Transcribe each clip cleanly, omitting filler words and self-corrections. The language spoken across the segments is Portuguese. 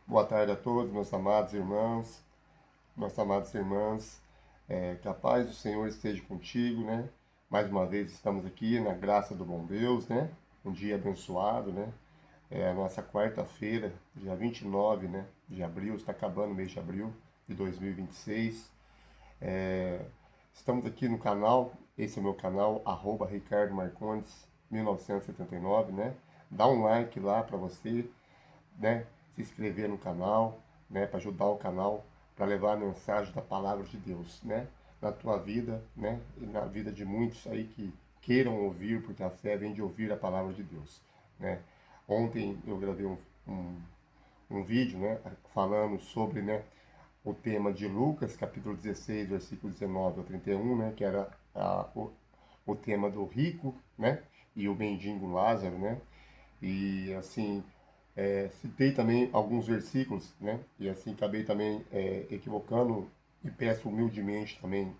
Boa tarde a todos, meus amados irmãos, nossas amadas irmãs. Que a paz do Senhor esteja contigo, né? Mais uma vez estamos aqui na graça do bom Deus, né? Um dia abençoado, né? É a nossa quarta-feira, dia 29, né? De abril, está acabando o mês de abril de 2026. Estamos aqui no canal, esse é o meu canal, Ricardo Marcondes 1979, né? Dá um like lá para você, né, se inscrever no canal, né, para ajudar o canal, para levar a mensagem da palavra de Deus, né, na tua vida, né, e na vida de muitos aí que queiram ouvir, porque a fé vem de ouvir a palavra de Deus, né. Ontem eu gravei um vídeo, né, falando sobre, né, o tema de Lucas, capítulo 16, versículo 19 ao 31, né, que era o tema do rico, né, e o mendigo Lázaro, né, e assim, citei também alguns versículos, né? E assim acabei também equivocando e peço humildemente também,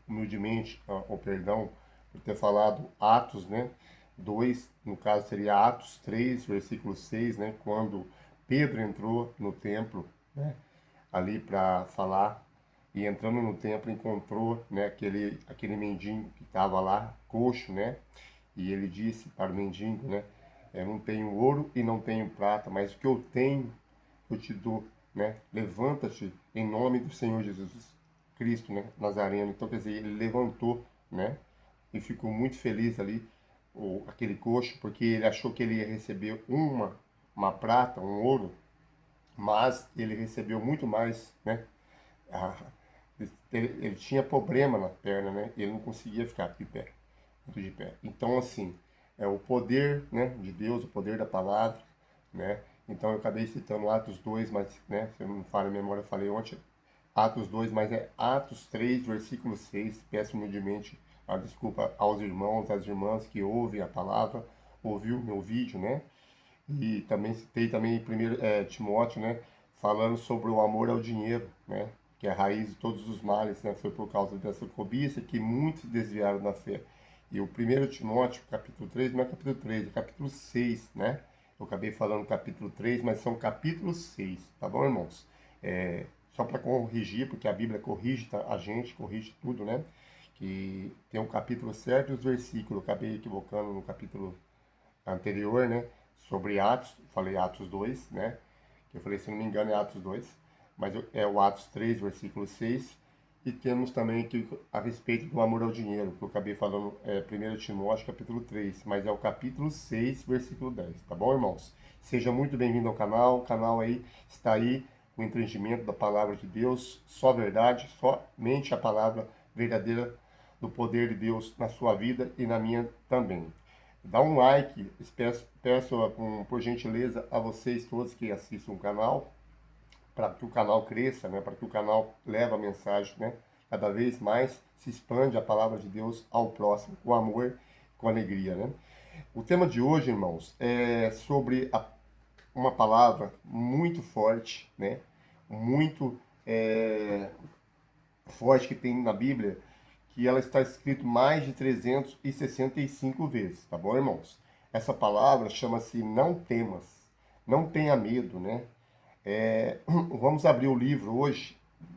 o perdão por ter falado Atos, né? 2, no caso seria Atos 3, versículo 6, né? Quando Pedro entrou no templo, né? Ali para falar e entrando no templo encontrou, né? Aquele mendigo que estava lá, coxo, né? E ele disse para o mendigo, né? Eu não tenho ouro e não tenho prata, mas o que eu tenho eu te dou, né? Levanta-te em nome do Senhor Jesus Cristo, né? Nazareno. Então, quer dizer, ele levantou, né? E ficou muito feliz ali, aquele coxo, porque ele achou que ele ia receber uma prata, um ouro, mas ele recebeu muito mais, né? Ah, ele tinha problema na perna, né? Ele não conseguia ficar de pé, muito de pé. Então, assim, é o poder, né, de Deus, o poder da palavra, né? Então, eu acabei citando Atos 2, mas, né, se eu não me falha a memória, eu falei ontem, Atos 2, mas é Atos 3, versículo 6. Peço humildemente a desculpa aos irmãos, às irmãs que ouvem a palavra, ouviu o meu vídeo, né? E também citei também primeiro Timóteo, né, falando sobre o amor ao dinheiro, né, que é a raiz de todos os males, né, foi por causa dessa cobiça que muitos desviaram da fé. E o primeiro Timóteo, capítulo 3 não é capítulo 3 é capítulo 6, né? Eu acabei falando capítulo 3 mas são capítulo 6, tá bom, irmãos? Só para corrigir, porque a Bíblia corrige a gente, corrige tudo, né? Que tem um capítulo certo e os versículos, eu acabei equivocando no capítulo anterior, né? Sobre Atos, falei Atos 2, né? Que eu falei, se não me engano, é Atos 2, mas é o Atos 3, versículo 6. E temos também aqui a respeito do amor ao dinheiro, que eu acabei falando 1 Timóteo, capítulo 3, mas é o capítulo 6, versículo 10, tá bom, irmãos? Seja muito bem-vindo ao canal, o canal aí está aí com o entendimento da palavra de Deus, só verdade, somente a palavra verdadeira do poder de Deus na sua vida e na minha também. Dá um like, peço por gentileza a vocês todos que assistam o canal, para que o canal cresça, né, para que o canal leve a mensagem, né, cada vez mais se expande a palavra de Deus ao próximo, com amor, com alegria. Né? O tema de hoje, irmãos, é sobre uma palavra muito forte, né, muito forte que tem na Bíblia, que ela está escrita mais de 365 vezes, tá bom, irmãos? Essa palavra chama-se não temas, não tenha medo, né? Vamos abrir o livro hoje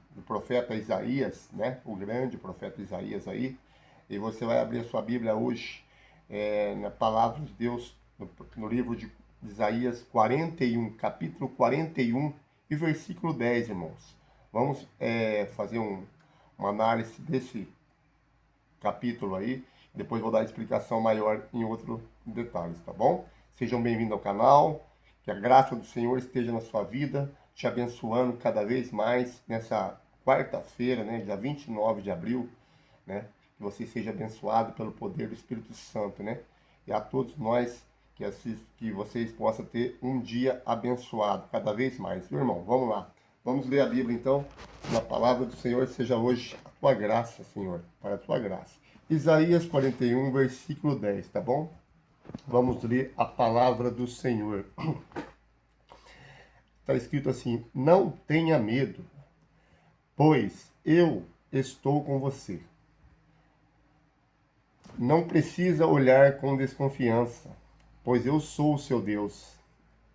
do profeta Isaías, né? O grande profeta Isaías aí, e você vai abrir a sua Bíblia hoje na palavra de Deus, no livro de Isaías 41, capítulo 41 e versículo 10, irmãos. Vamos fazer uma análise desse capítulo aí. Depois vou dar explicação maior em outros detalhes, tá bom? Sejam bem-vindos ao canal. Que a graça do Senhor esteja na sua vida, te abençoando cada vez mais nessa quarta-feira, né, dia 29 de abril, né? Que você seja abençoado pelo poder do Espírito Santo, né? E a todos nós que assistem, que vocês possam ter um dia abençoado cada vez mais. Meu irmão, vamos lá. Vamos ler a Bíblia então. Na palavra do Senhor seja hoje a tua graça, Senhor, para a tua graça. Isaías 41, versículo 10, tá bom? Vamos ler a palavra do Senhor. Está escrito assim: não tenha medo, pois eu estou com você. Não precisa olhar com desconfiança, pois eu sou o seu Deus.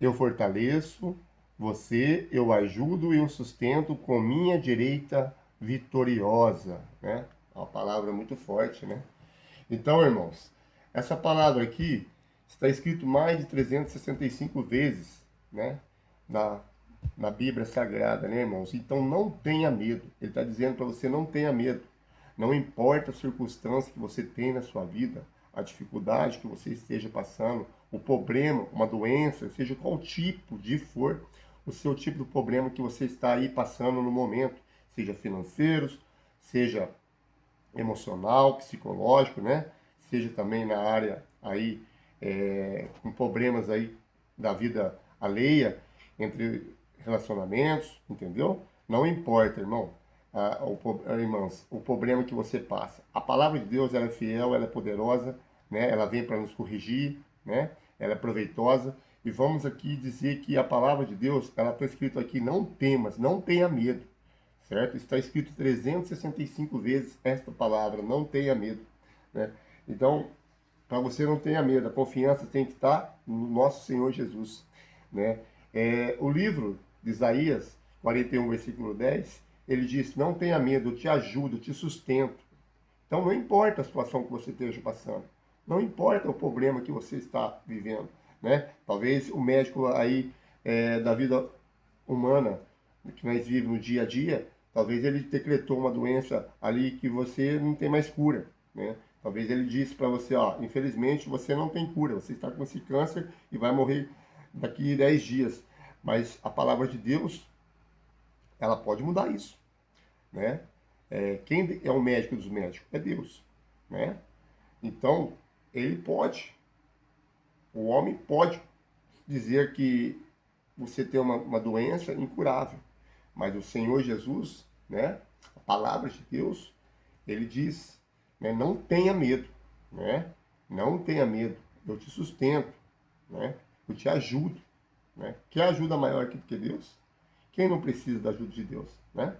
Eu fortaleço, Você eu ajudo e o sustento com minha direita vitoriosa, né? É uma palavra muito forte, né? Então, irmãos, essa palavra aqui está escrito mais de 365 vezes, né? Na, na Bíblia Sagrada, né, irmãos? Então não tenha medo. Ele está dizendo para você não tenha medo. Não importa a circunstância que você tem na sua vida, a dificuldade que você esteja passando, o problema, uma doença, seja qual tipo de for, o seu tipo de problema que você está aí passando no momento, seja financeiros, seja emocional, psicológico, né? Seja também na área aí com problemas aí da vida alheia, entre relacionamentos, entendeu? Não importa, irmão, irmãs, o problema que você passa. A palavra de Deus, ela é fiel, ela é poderosa, né? Ela vem para nos corrigir, né? Ela é proveitosa. E vamos aqui dizer que a palavra de Deus, ela está escrito aqui, não temas, não tenha medo, certo? Está escrito 365 vezes esta palavra, não tenha medo, né? Então, para você não tenha medo, a confiança tem que estar no nosso Senhor Jesus, né? O livro de Isaías 41, versículo 10, ele diz, não tenha medo, eu te ajudo, eu te sustento. Então, não importa a situação que você esteja passando, não importa o problema que você está vivendo, né? Talvez o médico aí da vida humana que nós vivemos no dia a dia, talvez ele decretou uma doença ali que você não tem mais cura, né? Talvez ele disse para você, ó, infelizmente você não tem cura, você está com esse câncer e vai morrer daqui 10 dias. Mas a palavra de Deus, ela pode mudar isso, né? Quem é o médico dos médicos? É Deus, né? Então, ele pode, o homem pode dizer que você tem uma doença incurável, mas o Senhor Jesus, né, a palavra de Deus, ele diz, né, não tenha medo, né? Não tenha medo, eu te sustento, né? Eu te ajudo, né? Que ajuda maior do que Deus? Quem não precisa da ajuda de Deus, né?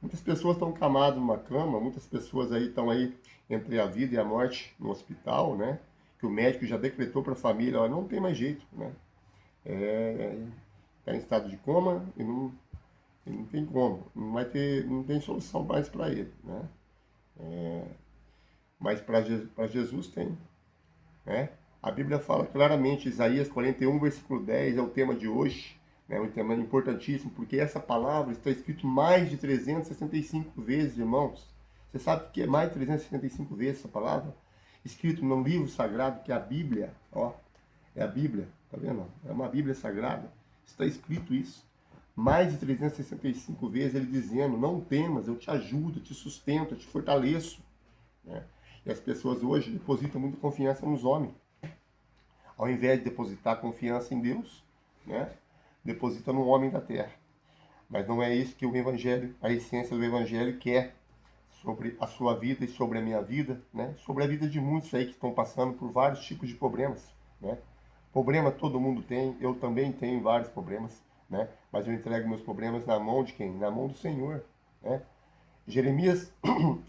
Muitas pessoas estão camadas numa cama, muitas pessoas aí estão aí entre a vida e a morte no hospital, né? Que o médico já decretou para a família, ó, não tem mais jeito, né? Está em estado de coma e não tem como, não vai ter, não tem solução mais para ele, né? Mas para Jesus tem, né? A Bíblia fala claramente, Isaías 41, versículo 10 é o tema de hoje, né? Um tema importantíssimo, porque essa palavra está escrito mais de 365 vezes, irmãos. Você sabe o que é mais de 365 vezes essa palavra? Escrito num livro sagrado que é a Bíblia, ó, é a Bíblia, tá vendo? É uma Bíblia sagrada. Está escrito isso. Mais de 365 vezes ele dizendo, não temas, eu te ajudo, eu te sustento, eu te fortaleço, né? E as pessoas hoje depositam muita confiança nos homens. Ao invés de depositar confiança em Deus, né? Deposita no homem da terra. Mas não é isso que o Evangelho, a essência do Evangelho quer sobre a sua vida e sobre a minha vida, né? Sobre a vida de muitos aí que estão passando por vários tipos de problemas, né? Problema todo mundo tem, eu também tenho vários problemas, né? Mas eu entrego meus problemas na mão de quem? Na mão do Senhor, né? Jeremias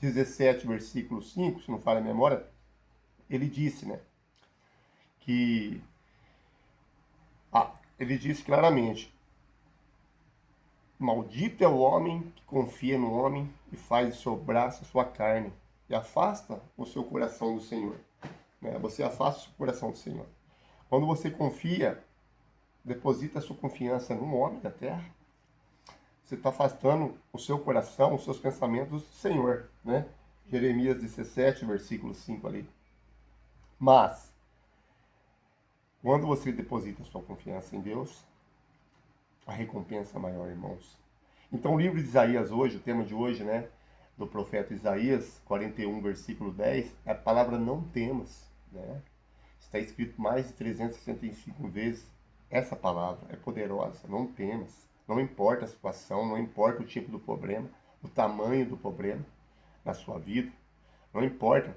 17, versículo 5, se não falha a memória, ele disse, né? Que ele disse claramente: maldito é o homem que confia no homem e faz do seu braço a sua carne e afasta o seu coração do Senhor, né? Você afasta o seu coração do Senhor. Quando você confia, deposita a sua confiança no homem da terra, você está afastando o seu coração, os seus pensamentos do Senhor, né? Jeremias 17, versículo 5 ali. Mas, quando você deposita a sua confiança em Deus, a recompensa é maior, irmãos. Então, o livro de Isaías hoje, o tema de hoje, né, do profeta Isaías 41, versículo 10, é a palavra não temas, né? Está escrito mais de 365 vezes. Essa palavra é poderosa, não temas. Não importa a situação, não importa o tipo do problema, o tamanho do problema na sua vida, não importa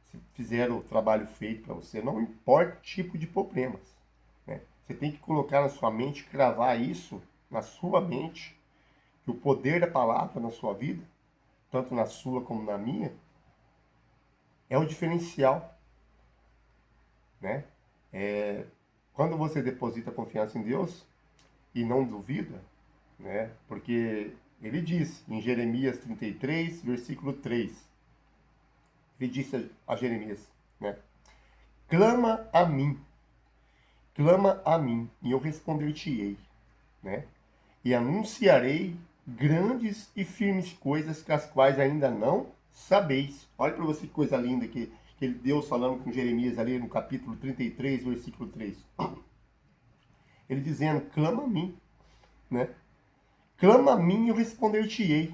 se fizeram o trabalho feito para você, não importa o tipo de problemas, né? Você tem que colocar na sua mente, cravar isso na sua mente, que o poder da palavra na sua vida, tanto na sua como na minha, é o diferencial, né? Quando você deposita confiança em Deus, e não duvida, né? Porque ele diz em Jeremias 33, versículo 3, ele disse a Jeremias, né? Clama a mim, e eu responder-te-ei, né? E anunciarei grandes e firmes coisas que as quais ainda não sabeis. Olha para você que coisa linda que Deus falando com Jeremias ali no capítulo 33, versículo 3. Ele dizendo, clama a mim, né? Clama a mim e eu responder-te-ei,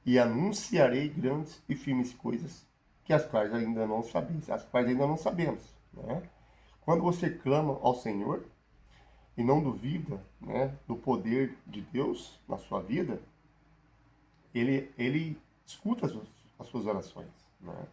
e anunciarei grandes e firmes coisas que as quais ainda não sabeis, as quais ainda não sabemos, né? Quando você clama ao Senhor e não duvida, né, do poder de Deus na sua vida, ele escuta as suas orações, né?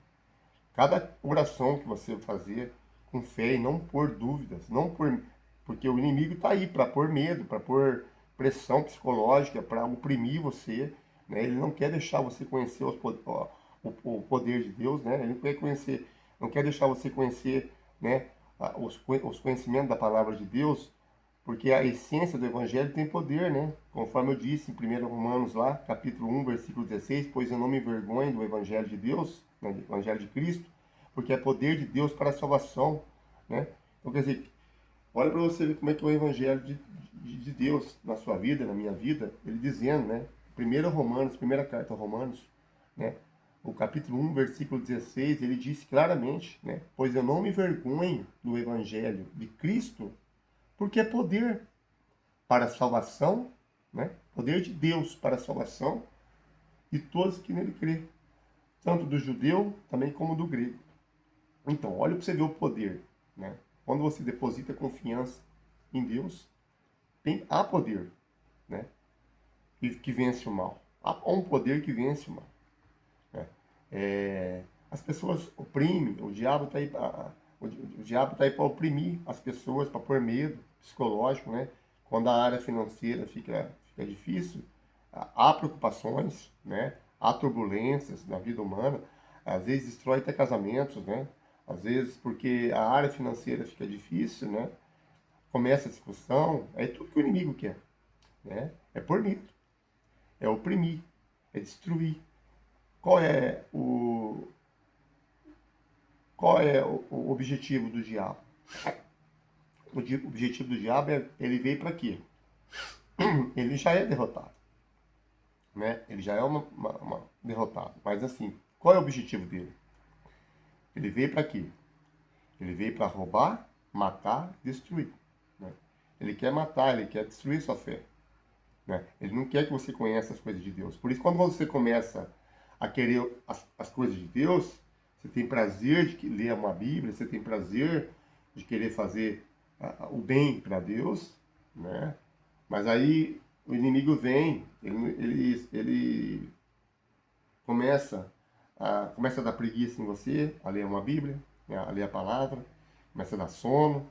Cada oração que você fazer com fé e não por dúvidas, não por porque o inimigo está aí para pôr medo, para pôr pressão psicológica, para oprimir você, né? Ele não quer deixar você conhecer o poder de Deus, né? Ele não quer conhecer, não quer deixar você conhecer, né, os conhecimentos da palavra de Deus, porque a essência do Evangelho tem poder, né? Conforme eu disse em 1 Romanos lá, capítulo 1, versículo 16, pois eu não me envergonho do Evangelho de Deus, né, do Evangelho de Cristo, porque é poder de Deus para a salvação, né? Então, quer dizer, olha para você ver como é que é o Evangelho de Deus na sua vida, na minha vida, ele dizendo, né? Primeira carta a Romanos, né? O capítulo 1, versículo 16, ele diz claramente, né? Pois eu não me envergonho do Evangelho de Cristo, porque é poder para a salvação, né? Poder de Deus para a salvação de todos que nele crê, tanto do judeu também como do grego. Então, olha para você ver o poder, né? Quando você deposita confiança em Deus, há poder, né? Que vence o mal. Há um poder que vence o mal, né? As pessoas oprimem, o diabo está aí o diabo tá aí para oprimir as pessoas, para pôr medo psicológico, né? Quando a área financeira fica difícil, há preocupações, né? Há turbulências na vida humana, às vezes destrói até casamentos, né? Às vezes porque a área financeira fica difícil, né? Começa a discussão, é tudo que o inimigo quer, né? É pôr medo, é oprimir, é destruir. Qual é o, qual é o objetivo do diabo? O objetivo do diabo é, ele veio para quê? Ele já é derrotado, né? Ele já é uma derrotado. Mas assim, qual é o objetivo dele? Ele veio para quê? Ele veio para roubar, matar, destruir, né? Ele quer matar, ele quer destruir sua fé, né? Ele não quer que você conheça as coisas de Deus. Por isso, quando você começa a querer as coisas de Deus, você tem prazer de ler uma Bíblia, você tem prazer de querer fazer o bem para Deus, né? Mas aí o inimigo vem, ele começa a dar preguiça em você, a ler uma Bíblia, né? A ler a palavra, começa a dar sono,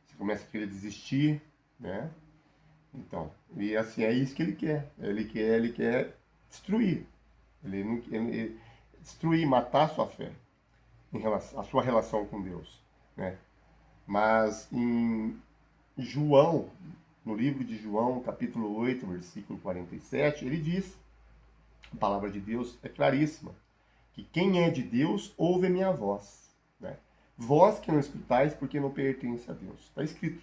você começa a querer desistir, né? Então, e assim, é isso que ele quer. Ele quer destruir. Ele não ele destruir, matar a sua fé, em relação, a sua relação com Deus, né? Mas em João, no livro de João, capítulo 8, versículo 47, ele diz, a palavra de Deus é claríssima, que quem é de Deus ouve a minha voz, né? Vós que não escutais porque não pertence a Deus. Está escrito,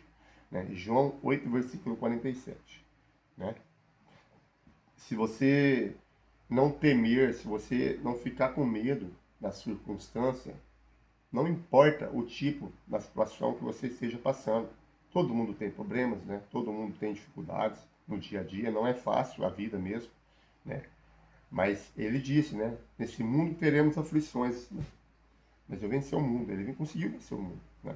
né? João 8, versículo 47, né? Se você não temer, se você não ficar com medo da circunstância, não importa o tipo da situação que você esteja passando. Todo mundo tem problemas, né? Todo mundo tem dificuldades no dia a dia, não é fácil a vida mesmo, né? Mas ele disse, né? Nesse mundo teremos aflições, né? Mas eu venci o mundo, ele conseguiu vencer o mundo, né?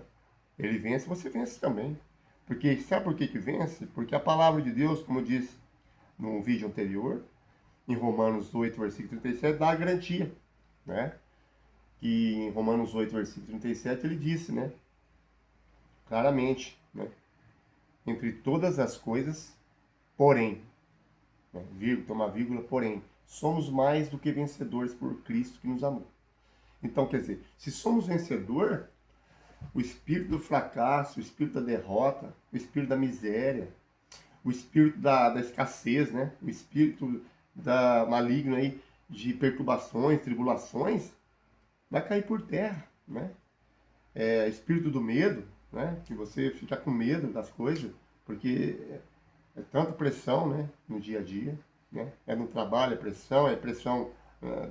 Ele vence, você vence também. Porque sabe por que que vence? Porque a palavra de Deus, como eu disse no vídeo anterior, em Romanos 8, versículo 37, dá a garantia, né? Que em Romanos 8, versículo 37, ele disse, né? Claramente, né? Entre todas as coisas, porém, né? Vírgula, tem uma vírgula, porém, somos mais do que vencedores por Cristo que nos amou. Então, quer dizer, se somos vencedor, o espírito do fracasso, o espírito da derrota, o espírito da miséria, o espírito da escassez, né? O espírito da maligno aí de perturbações, tribulações, vai cair por terra, né? Espírito do medo, né? Que você fica com medo das coisas, porque é tanta pressão, né? No dia a dia, né? É no trabalho, é pressão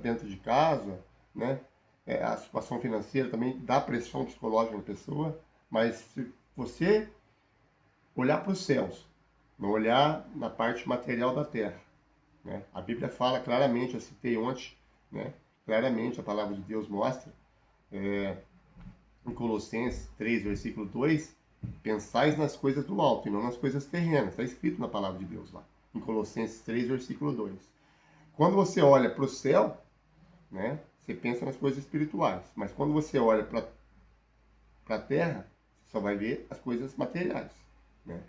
dentro de casa, né? A situação financeira também dá pressão psicológica na pessoa, mas se você olhar para os céus, não olhar na parte material da terra, né? A Bíblia fala claramente, eu citei ontem, né? Claramente a palavra de Deus mostra, em Colossenses 3, versículo 2, pensais nas coisas do alto e não nas coisas terrenas. Está escrito na palavra de Deus lá, em Colossenses 3, versículo 2. Quando você olha para o céu, né, você pensa nas coisas espirituais. Mas quando você olha para a terra, você só vai ver as coisas materiais. Né?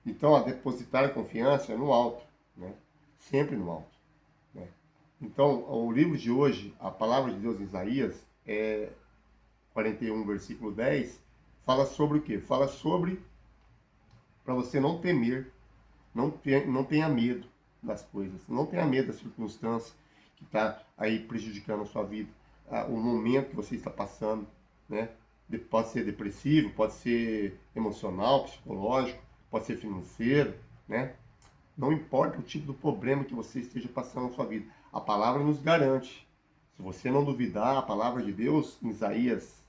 Então, a depositar a confiança é no alto. Né? Sempre no alto. Né? Então, o livro de hoje, a palavra de Deus em Isaías, 41, versículo 10, fala sobre o quê? Fala sobre para você não temer, não tenha medo das coisas, não tenha medo da circunstância que está aí prejudicando a sua vida, o momento que você está passando, né? Pode ser depressivo, pode ser emocional, psicológico, pode ser financeiro, né? Não importa o tipo do problema que você esteja passando na sua vida, a palavra nos garante. Se você não duvidar, a palavra de Deus, em Isaías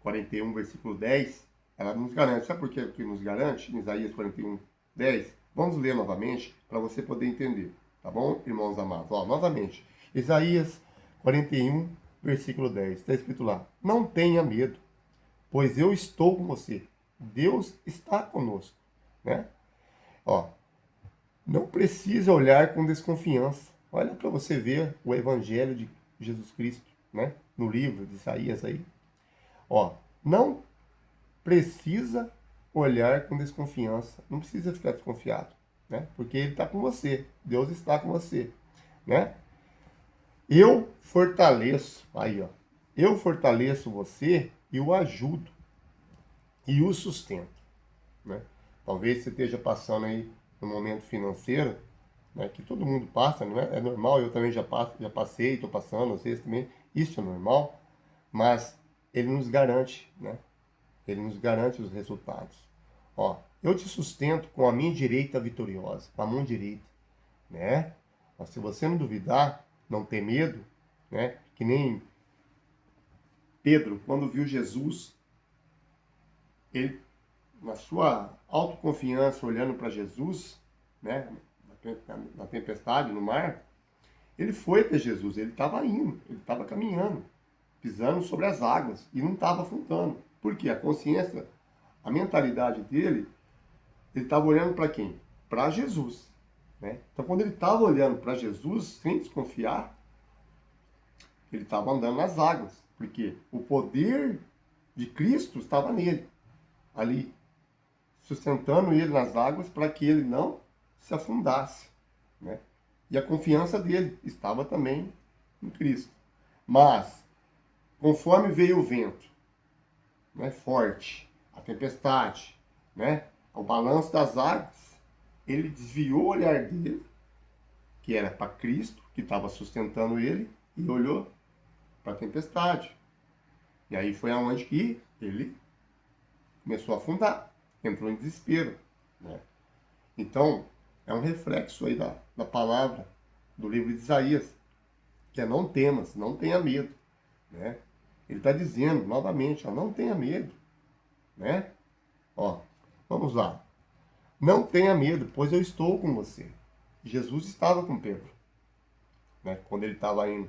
41, versículo 10, ela nos garante. Sabe por que nos garante? Em Isaías 41, 10. Vamos ler novamente para você poder entender. Tá bom, irmãos amados? Ó, novamente. Isaías 41, versículo 10. Está escrito lá. Não tenha medo, pois eu estou com você. Deus está conosco. Né? Ó, não precisa olhar com desconfiança. Olha para você ver o evangelho de Jesus Cristo, né? No livro de Isaías aí. Ó, não precisa olhar com desconfiança. Não precisa ficar desconfiado, né? Porque ele está com você. Deus está com você, né? Eu fortaleço, aí ó. Eu fortaleço você e o ajudo e o sustento, né? Talvez você esteja passando aí no momento financeiro, né, que todo mundo passa, não é? É normal, eu também já passei, estou passando, vocês também, isso é normal, mas ele nos garante, né? Ele nos garante os resultados. Ó, eu te sustento com a minha direita vitoriosa, com a mão direita, né? Mas se você não duvidar, não ter medo, né? Que nem Pedro, quando viu Jesus, ele, na sua autoconfiança, olhando para Jesus, né? Na tempestade, no mar, ele foi até Jesus, ele estava indo, ele estava caminhando, pisando sobre as águas e não estava afundando. Por quê? A consciência, a mentalidade dele, ele estava olhando para quem? Para Jesus. Né? Então, quando ele estava olhando para Jesus, sem desconfiar, ele estava andando nas águas. Porque o poder de Cristo estava nele, ali, sustentando ele nas águas para que ele não se afundasse. Né? E a confiança dele estava também em Cristo. Mas, conforme veio o vento, né, forte, a tempestade, né, o balanço das águas, ele desviou o olhar dele, que era para Cristo, que estava sustentando ele, e olhou para a tempestade. E aí foi aonde que ele começou a afundar, entrou em desespero. Né? Então, é um reflexo aí da palavra do livro de Isaías, que é não temas, não tenha medo. Né? Ele está dizendo novamente, ó, não tenha medo. Né? Ó, vamos lá. Não tenha medo, pois eu estou com você. Jesus estava com Pedro, né, quando ele estava indo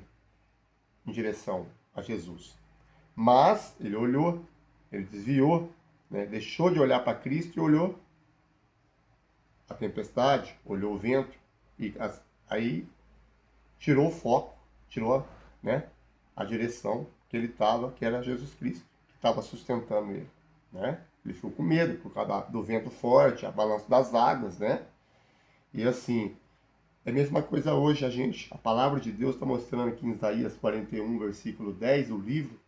em direção a Jesus. Mas ele olhou, ele desviou, né, deixou de olhar para Cristo e olhou a tempestade, olhou o vento, e aí tirou o foco, tirou, né, a direção que ele estava, que era Jesus Cristo, que estava sustentando ele. Né? Ele ficou com medo por causa do vento forte, a balanço das águas, né? E assim, é a mesma coisa hoje, a palavra de Deus está mostrando aqui em Isaías 41, versículo 10, o livro,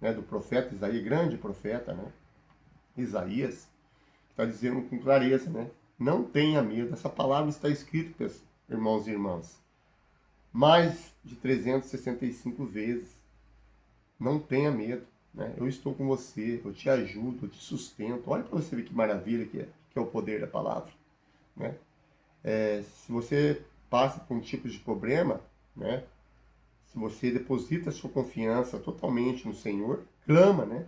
né, do profeta Isaías, grande profeta, né? Isaías, está dizendo com clareza, né? Não tenha medo. Essa palavra está escrita, irmãos e irmãs, mais de 365 vezes. Não tenha medo, né? Eu estou com você, eu te ajudo, eu te sustento. Olha para você ver que maravilha que é o poder da palavra, né? Se você passa por um tipo de problema, né? Se você deposita a sua confiança totalmente no Senhor, clama, né?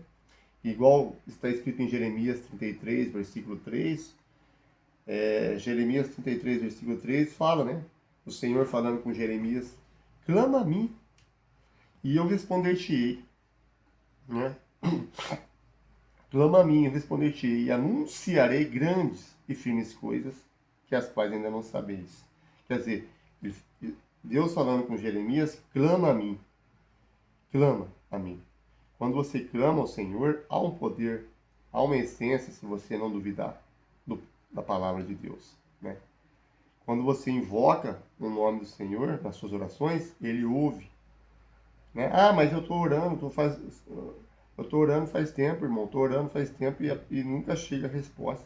Igual está escrito em Jeremias 33, versículo 3. Jeremias 33, versículo 3 fala, né? O Senhor falando com Jeremias: clama a mim e eu responder-te-ei, né? Clama a mim, eu responder-te-ei, e anunciarei grandes e firmes coisas, que as quais ainda não sabeis. Quer dizer, Deus falando com Jeremias: clama a mim, clama a mim. Quando você clama ao Senhor, há um poder, há uma essência, se você não duvidar da palavra de Deus, né? Quando você invoca o nome do Senhor nas suas orações, Ele ouve, né? Ah, mas eu estou orando, eu estou orando faz tempo, irmão, estou orando faz tempo e nunca chega a resposta.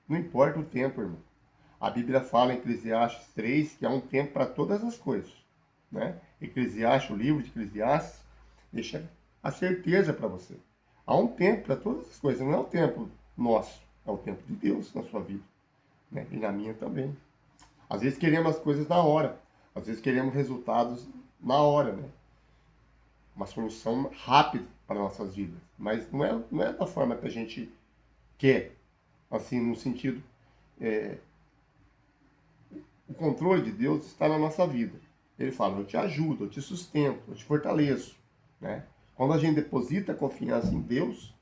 Não importa o tempo, irmão. A Bíblia fala em Eclesiastes 3 que há um tempo para todas as coisas, né? Eclesiastes, o livro de Eclesiastes, deixa a certeza para você. Há um tempo para todas as coisas, não é o tempo nosso, é o tempo de Deus na sua vida, né? E na minha também. Às vezes queremos as coisas na hora, às vezes queremos resultados na hora, né? Uma solução rápida para nossas vidas, mas não é da forma que a gente quer, assim, no sentido, o controle de Deus está na nossa vida. Ele fala: eu te ajudo, eu te sustento, eu te fortaleço, né? Quando a gente deposita confiança em Deus,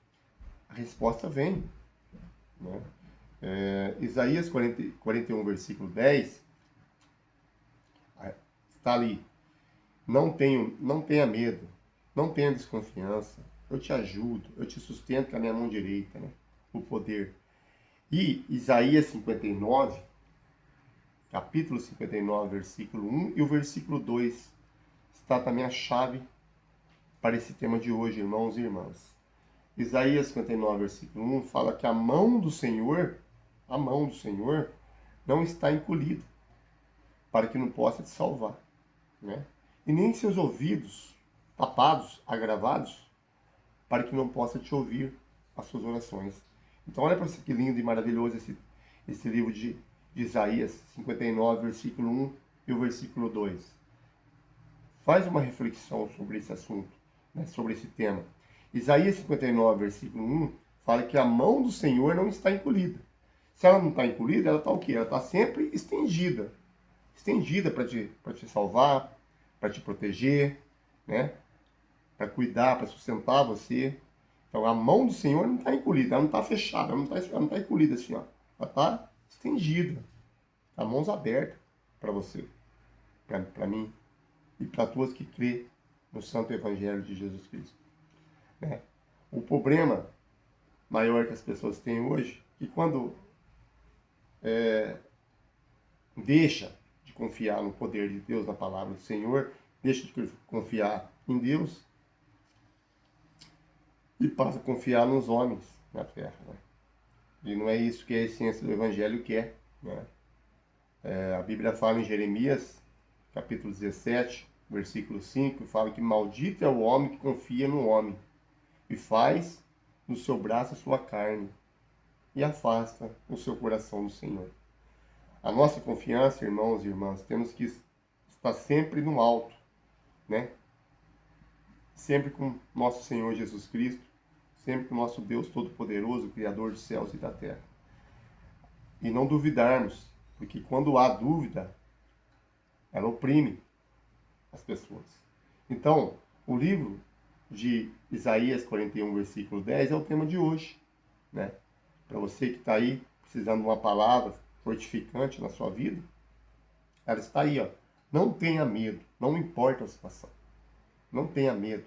a resposta vem, né? Isaías 41, versículo 10, está ali: não tenha medo, não tenha desconfiança, eu te ajudo, eu te sustento com a minha mão direita, né? O poder. E Isaías 59, capítulo 59, versículo 1 e o versículo 2, está também a chave para esse tema de hoje, irmãos e irmãs. Isaías 59, versículo 1 fala que a mão do Senhor não está encolhida para que não possa te salvar, né? E nem seus ouvidos tapados, agravados, para que não possa te ouvir as suas orações. Então olha para isso que lindo e maravilhoso esse livro de Isaías 59, versículo 1 e o versículo 2. Faz uma reflexão sobre esse assunto, né, sobre esse tema. Isaías 59, versículo 1, fala que a mão do Senhor não está encolhida. Se ela não está encolhida, ela está o quê? Ela está sempre estendida. Estendida para te salvar, para te proteger, né? Para cuidar, para sustentar você. Então a mão do Senhor não está encolhida, ela não está fechada, ela não tá encolhida assim, ó. Ela está estendida. Tá mãos abertas para você, para mim e para todos que crê no Santo Evangelho de Jesus Cristo, né? O problema maior que as pessoas têm hoje é que quando deixa de confiar no poder de Deus, na palavra do Senhor, deixa de confiar em Deus e passa a confiar nos homens na terra, né? E não é isso que a essência do Evangelho quer, né? A Bíblia fala em Jeremias, capítulo 17, versículo 5, fala que maldito é o homem que confia no homem e faz no seu braço a sua carne e afasta o seu coração do Senhor. A nossa confiança, irmãos e irmãs, temos que estar sempre no alto, né? Sempre com nosso Senhor Jesus Cristo, sempre com nosso Deus Todo-Poderoso, Criador dos céus e da terra. E não duvidarmos, porque quando há dúvida, ela oprime as pessoas. Então, o livro de Isaías 41, versículo 10 é o tema de hoje, né? Para você que está aí precisando de uma palavra fortificante na sua vida, ela está aí, ó. Não tenha medo, não importa a situação. Não tenha medo,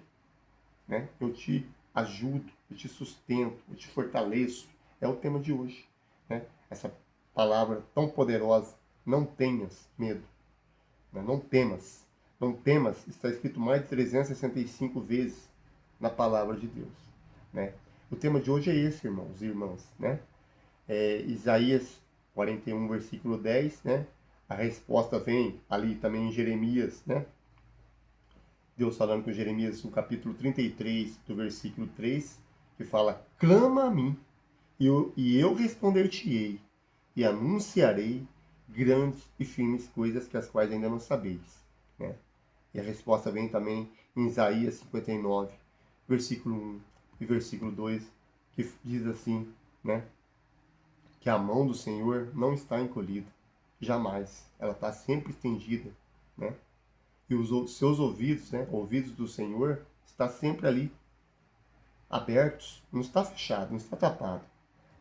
né? Eu te ajudo, eu te sustento, eu te fortaleço. É o tema de hoje, né? Essa palavra tão poderosa, não tenhas medo, né? Não temas. Não temas, está escrito mais de 365 vezes na palavra de Deus, né? O tema de hoje é esse, irmãos e irmãs, né? Isaías 41, versículo 10, né? A resposta vem ali também em Jeremias, né? Deus falando com Jeremias no capítulo 33, do versículo 3, que fala: clama a mim, e eu responder-te-ei, e anunciarei grandes e firmes coisas que as quais ainda não sabeis. Né? E a resposta vem também em Isaías 59, versículo 1 e versículo 2, que diz assim, né? Que a mão do Senhor não está encolhida, jamais. Ela está sempre estendida, né? E os seus ouvidos, né? Ouvidos do Senhor, está sempre ali, abertos. Não está fechado, não está tapado.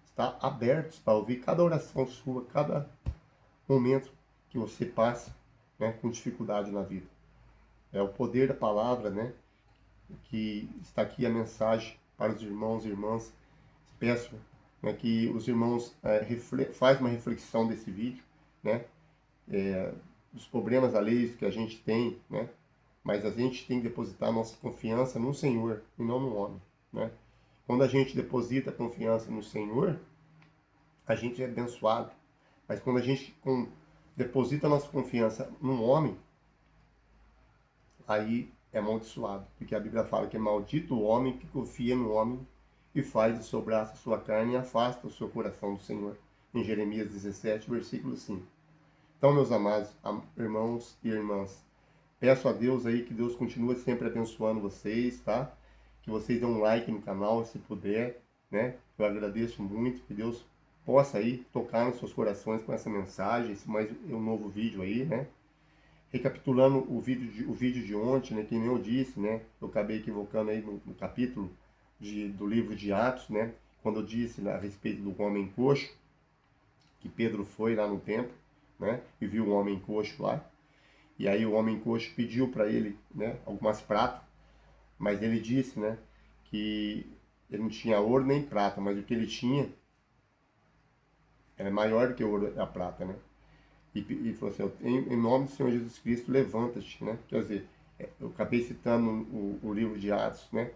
Está abertos para ouvir cada oração sua, cada momento que você passa, né? Com dificuldade na vida. É o poder da palavra, né? Que está aqui a mensagem para os irmãos e irmãs. Peço, né, que os irmãos façam uma reflexão desse vídeo, né, dos problemas alheios que a gente tem, né, mas a gente tem que depositar nossa confiança no Senhor e não no homem. Né? Quando a gente deposita a confiança no Senhor, a gente é abençoado. Mas quando a gente deposita a nossa confiança no homem, aí é amaldiçoado. Porque a Bíblia fala que é maldito o homem que confia no homem e faz do seu braço a sua carne e afasta o seu coração do Senhor. Em Jeremias 17, versículo 5. Então, meus amados irmãos e irmãs, peço a Deus aí que Deus continue sempre abençoando vocês, tá? Que vocês dêem um like no canal, se puder, né? Eu agradeço muito, que Deus possa aí tocar nos seus corações com essa mensagem, esse mais um novo vídeo aí, né? Recapitulando o vídeo de ontem, né? Que nem eu disse, né? Eu acabei equivocando aí no capítulo do livro de Atos, né? Quando eu disse, né, a respeito do homem coxo, que Pedro foi lá no templo, né? E viu um homem coxo lá. E aí o homem coxo pediu para ele, né, algumas pratas, mas ele disse, né, que ele não tinha ouro nem prata, mas o que ele tinha era maior do que o ouro e a prata, né? E falou assim: em nome do Senhor Jesus Cristo, levanta-te, né? Quer dizer, eu acabei citando o livro de Atos, né?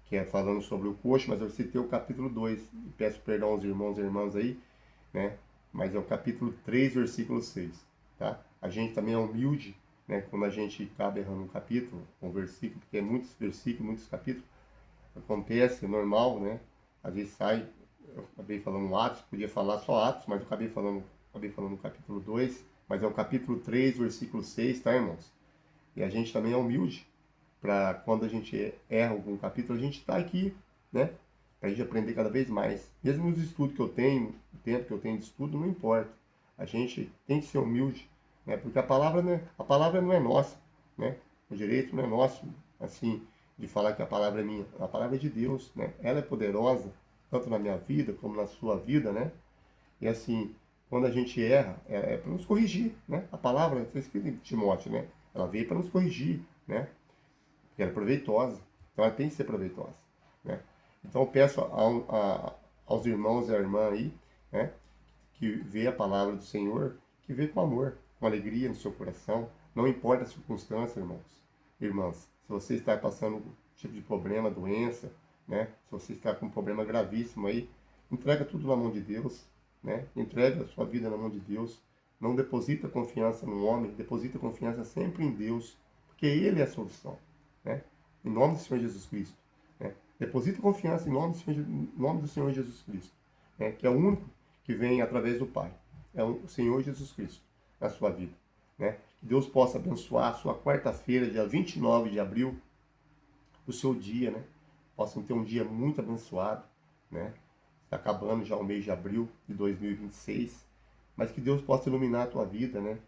Que é falando sobre o coxo, mas eu citei o capítulo 2. Peço perdão aos irmãos e irmãs aí, né? Mas é o capítulo 3, versículo 6, tá? A gente também é humilde, né? Quando a gente acaba errando um capítulo, um versículo, porque é muitos versículos, muitos capítulos, acontece, é normal, né? Às vezes sai, eu acabei falando Atos, podia falar só Atos, mas eu acabei falando o capítulo 2, mas é o capítulo 3, versículo 6, tá, irmãos? E a gente também é humilde, para quando a gente erra algum capítulo, a gente está aqui, né? Para a gente aprender cada vez mais. Mesmo nos estudos que eu tenho, o tempo que eu tenho de estudo, não importa. A gente tem que ser humilde, né? Porque a palavra não é nossa, né? O direito não é nosso, assim, de falar que a palavra é minha. A palavra é de Deus, né? Ela é poderosa, tanto na minha vida como na sua vida, né? E assim, quando a gente erra, é para nos corrigir, né? A palavra, está escrito em Timóteo, né? Ela veio para nos corrigir, né? Porque ela é proveitosa. Então ela tem que ser proveitosa, né? Então eu peço aos irmãos e à irmã aí, né? Que vê a palavra do Senhor, que vê com amor, com alegria no seu coração. Não importa a circunstância, irmãos, irmãs. Se você está passando um tipo de problema, doença, né? Se você está com um problema gravíssimo aí, entrega tudo na mão de Deus, né? Entrega a sua vida na mão de Deus. Não deposita confiança no homem, deposita confiança sempre em Deus, porque Ele é a solução, né? Em nome do Senhor Jesus Cristo, né? Deposita confiança em nome do Senhor Jesus Cristo, né? Que é o único que vem através do Pai. É o Senhor Jesus Cristo na sua vida, né? Que Deus possa abençoar a sua quarta-feira, dia 29 de abril, o seu dia, né? Possam ter um dia muito abençoado, né? Está acabando já o mês de abril de 2026, mas que Deus possa iluminar a tua vida, né?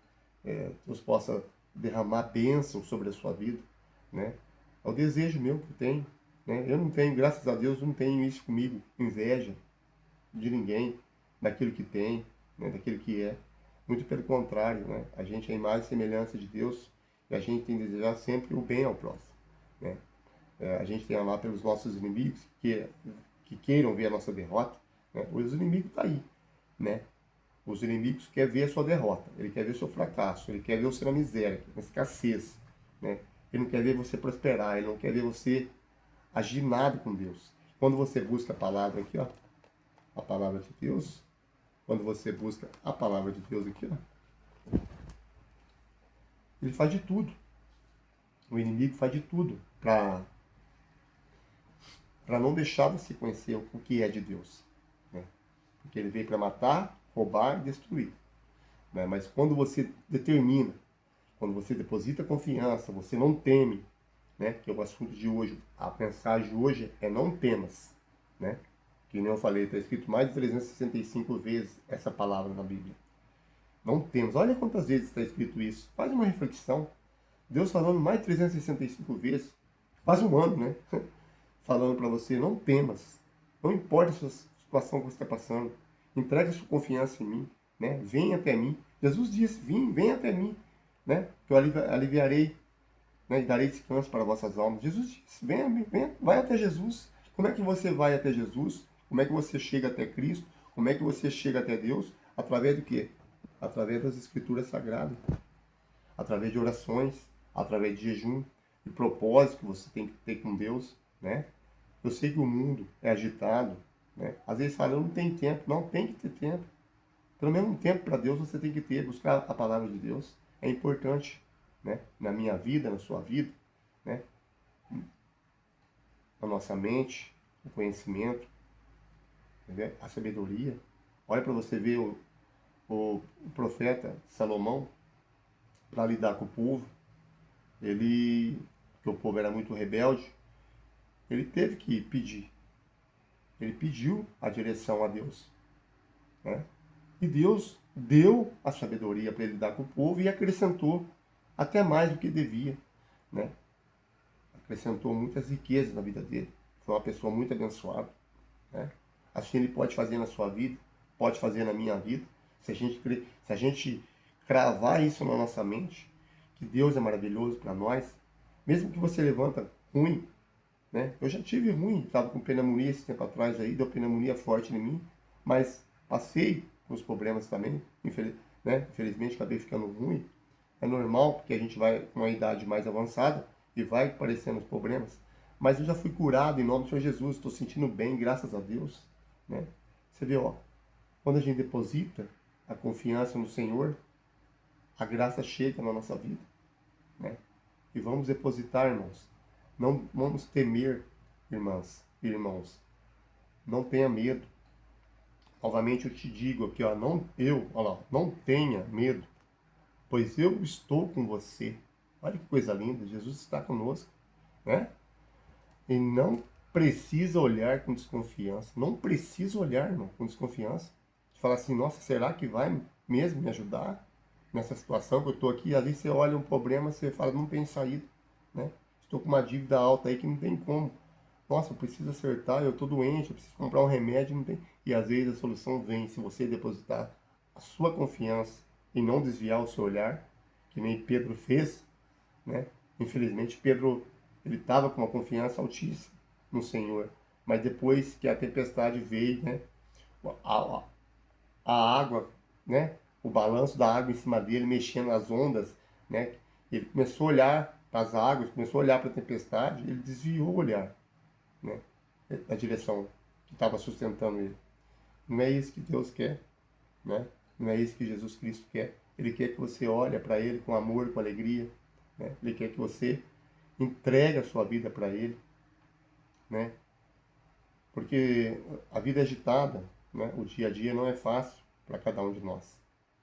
Deus possa derramar bênção sobre a sua vida, né? É o desejo meu que eu tenho, né? Eu não tenho, graças a Deus, não tenho isso comigo, inveja de ninguém, daquilo que tem, né? Daquilo que é. Muito pelo contrário, né? A gente é a imagem e semelhança de Deus e a gente tem que desejar sempre o bem ao próximo, né? A gente tem que amar pelos nossos inimigos que queiram ver a nossa derrota, né? Os inimigos estão aí, né? Os inimigos querem ver a sua derrota, ele quer ver o seu fracasso, ele quer ver você na miséria, na escassez, né? Ele não quer ver você prosperar, ele não quer ver você agir nada com Deus. Quando você busca a palavra aqui, ó, a palavra de Deus, quando você busca a palavra de Deus aqui, ó, ele faz de tudo. O inimigo faz de tudo para não deixar você conhecer o que é de Deus, né? Porque ele veio para matar, roubar e destruir, né? Mas quando você determina, quando você deposita confiança, você não teme, né? Que é o assunto de hoje, a mensagem de hoje é não temas, né? Que nem eu falei, está escrito mais de 365 vezes essa palavra na Bíblia. Não temos. Olha quantas vezes está escrito isso. Faz uma reflexão. Deus falando mais de 365 vezes. Quase um ano, né? Falando para você, não temas. Não importa a sua situação que você está passando. Entregue a sua confiança em mim, né? Venha até mim. Jesus disse, vem até mim, né? Que eu aliviarei, né? E darei descanso para vossas almas. Jesus disse, venha, vai até Jesus. Como é que você vai até Jesus? Como é que você chega até Cristo? Como é que você chega até Deus? Através do quê? Através das Escrituras Sagradas. Através de orações, através de jejum, de propósito que você tem que ter com Deus, né? Eu sei que o mundo é agitado, né? Às vezes fala, eu não tenho tempo. Não, tem que ter tempo. Pelo menos um tempo para Deus você tem que ter, buscar a palavra de Deus. É importante, né? Na minha vida, na sua vida, né? Na nossa mente, o conhecimento, entendeu? A sabedoria. Olha para você ver o profeta Salomão, para lidar com o povo, que o povo era muito rebelde, ele teve que pedir. Ele pediu a direção a Deus, né? E Deus deu a sabedoria para ele lidar com o povo e acrescentou até mais do que devia, né? Acrescentou muitas riquezas na vida dele. Foi uma pessoa muito abençoada, né? Assim ele pode fazer na sua vida, pode fazer na minha vida. Se a gente cravar isso na nossa mente, que Deus é maravilhoso para nós, mesmo que você levanta ruim, né? Eu já tive ruim, estava com pneumonia esse tempo atrás aí, deu pneumonia forte em mim, mas passei os problemas também, né? Infelizmente acabei ficando ruim. É normal, porque a gente vai com uma idade mais avançada e vai aparecendo os problemas. Mas eu já fui curado em nome do Senhor Jesus, estou sentindo bem, graças a Deus, né? Você vê, ó, quando a gente deposita a confiança no Senhor, a graça chega na nossa vida, né? E vamos depositar, irmãos. Não vamos temer, irmãs e irmãos. Não tenha medo. Novamente eu te digo aqui, ó, olha lá, não tenha medo, pois eu estou com você. Olha que coisa linda, Jesus está conosco, né? E não precisa olhar com desconfiança. Não precisa olhar, irmão, com desconfiança. De falar assim, nossa, será que vai mesmo me ajudar nessa situação que eu estou aqui? Às vezes você olha um problema, você fala, não tem saída, né? Estou com uma dívida alta aí que não tem como. Nossa, eu preciso acertar, eu estou doente, eu preciso comprar um remédio, não tem. E às vezes a solução vem se você depositar a sua confiança e não desviar o seu olhar, que nem Pedro fez, né? Infelizmente, Pedro, ele estava com uma confiança altíssima no Senhor, mas depois que a tempestade veio, né? A, a água, né? O balanço da água em cima dele, mexendo as ondas, né? Ele começou a olhar para as águas, começou a olhar para a tempestade, ele desviou o olhar, né? Da direção que estava sustentando ele. Não é isso que Deus quer, né? Não é isso que Jesus Cristo quer. Ele quer que você olhe para Ele com amor, com alegria, né? Ele quer que você entregue a sua vida para Ele, né? Porque a vida é agitada, né? O dia a dia não é fácil para cada um de nós.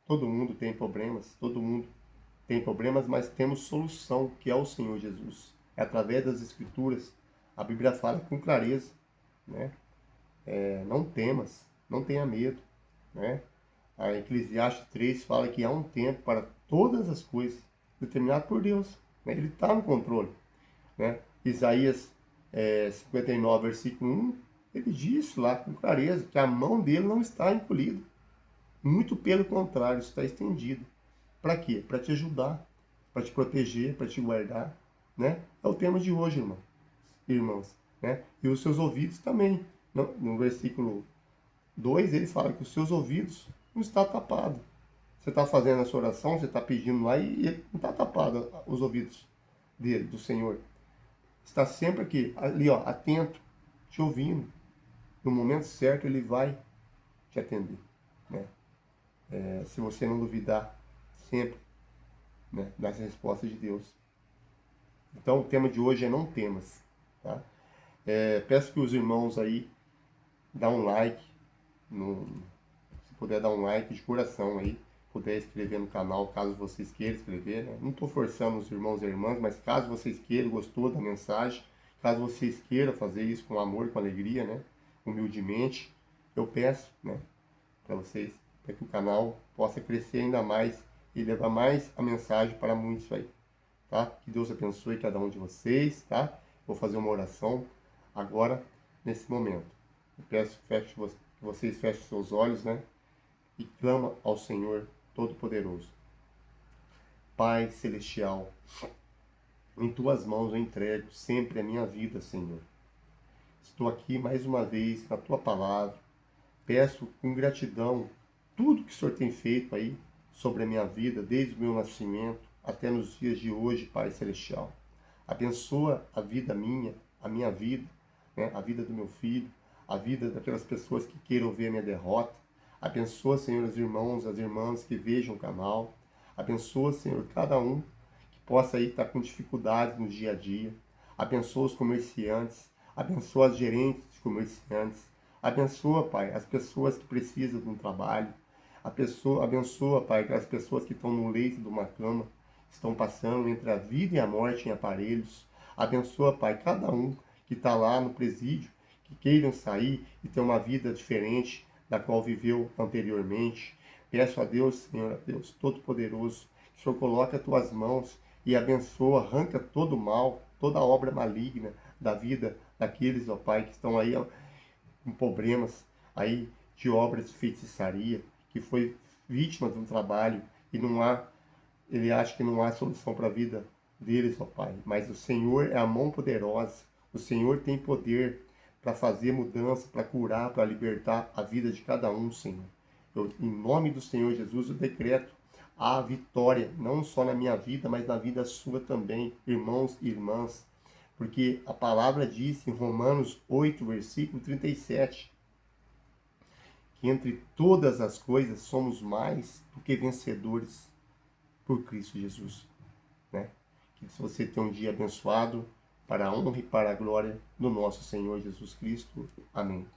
Todo mundo tem problemas, todo mundo tem problemas, mas temos solução, que é o Senhor Jesus. É através das Escrituras. A Bíblia fala com clareza, né? Não temas, não tenha medo, né? A Eclesiastes 3 fala que há um tempo para todas as coisas, determinado por Deus, né? Ele está no controle, né? Isaías 59, versículo 1, ele diz lá com clareza que a mão dele não está encolhida. Muito pelo contrário, está estendida. Para quê? Para te ajudar, para te proteger, para te guardar, né? É o tema de hoje, irmãos, né? E os seus ouvidos também. No versículo 2, ele fala que os seus ouvidos não estão tapados. Você está fazendo a sua oração, você está pedindo lá e ele não está tapado os ouvidos dele, do Senhor. Está sempre aqui, ali, ó, atento, te ouvindo. No momento certo, ele vai te atender. né? Se você não duvidar sempre, né, das respostas de Deus. Então o tema de hoje é não temas, tá? Peço que os irmãos aí dá um like, se puder dar um like de coração aí, puder inscrever no canal, caso vocês queiram escrever, né? Não estou forçando os irmãos e irmãs, mas caso vocês queiram, gostou da mensagem, caso vocês queiram fazer isso com amor, com alegria, né? Humildemente, eu peço, né? Para vocês, para que o canal possa crescer ainda mais e levar mais a mensagem para muitos aí, tá? Que Deus abençoe cada um de vocês, tá? Vou fazer uma oração agora, nesse momento. Eu peço que vocês fechem seus olhos, né? E clama ao Senhor Todo-Poderoso. Pai Celestial, em Tuas mãos eu entrego sempre a minha vida, Senhor. Estou aqui mais uma vez na Tua palavra. Peço com gratidão tudo que o Senhor tem feito aí sobre a minha vida, desde o meu nascimento até nos dias de hoje, Pai Celestial. Abençoa a vida minha, a minha vida, né? A vida do meu filho, a vida daquelas pessoas que queiram ver a minha derrota. Abençoa, Senhor, os irmãos, as irmãs que vejam o canal. Abençoa, Senhor, cada um que possa aí estar com dificuldades no dia a dia. Abençoa os comerciantes. Abençoa as gerentes de comerciantes. Abençoa, Pai, as pessoas que precisam de um trabalho. Abençoa, Pai, as pessoas que estão no leito de uma cama, estão passando entre a vida e a morte em aparelhos. Abençoa, Pai, cada um que está lá no presídio, que queiram sair e ter uma vida diferente da qual viveu anteriormente. Peço a Deus, Senhor, a Deus Todo-Poderoso, que o Senhor coloque as tuas mãos e abençoa, arranca todo o mal, toda a obra maligna da vida daqueles, ó Pai, que estão aí ó, com problemas aí de obras de feitiçaria, que foi vítima de um trabalho e ele acha que não há solução para a vida deles, ó Pai. Mas o Senhor é a mão poderosa, o Senhor tem poder para fazer mudança, para curar, para libertar a vida de cada um, Senhor. Em nome do Senhor Jesus, eu decreto a vitória, não só na minha vida, mas na vida sua também, irmãos e irmãs. Porque a palavra diz em Romanos 8, versículo 37, que entre todas as coisas somos mais do que vencedores por Cristo Jesus, né? Que você tenha um dia abençoado para a honra e para a glória do nosso Senhor Jesus Cristo. Amém.